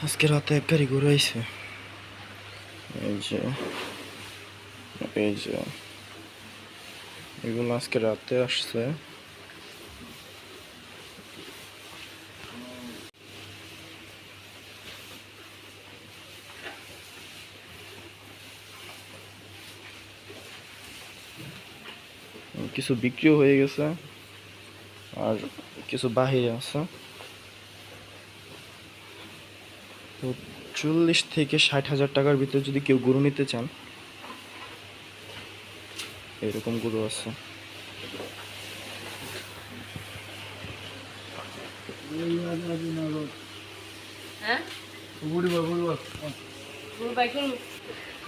আজকে রাতে এক গাড়ি ঘুরে আইছে। এই যে এই যে এগুলো আজকে রাতে আসছে। কিছু বিক্রিও হয়ে গেছে আর কিছু বাহিরে আছে। তো 40 থেকে 60 হাজার টাকার ভিতরে যদি কেউ গরু নিতে চান, এরকম গরু আছে।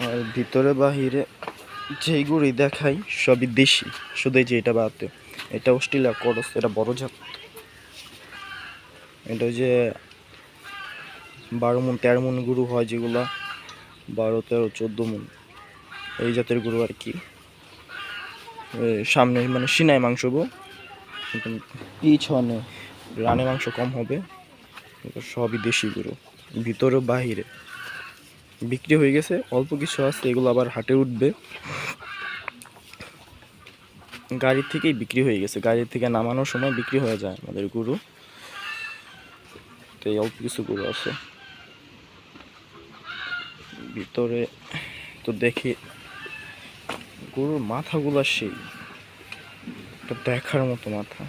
আর ভিতরে বাহিরে যেই গরুই দেখাই সবই দেশি, শুধু এই যে এটা বাদে। এটা অস্ট্রেলিয়া করস, এটা বড় জাত। এটা যে 12 মন 13 মন গরু হয়, যেগুলা 12, 13, 14 মন, এই জাতের গরু আর কি। সামনে মানে সিনাই মাংস গো, পিছনে রানে মাংস কম হবে। সবই দেশি গরু, ভিতরে বাহিরে বিক্রি হয়ে গেছে। অল্প কিছু আছে, এগুলো আবার হাটে উঠবে। গাড়ি থেকেই বিক্রি হয়ে গেছে, গাড়ি থেকে নামানোর সময় বিক্রি হয়ে যায় আমাদের গরু। তো এই অল্প কিছু গরু আছে ভিতরে। তো দেখি গরুর মাথাগুলো সেই দেখার মতো মাথা।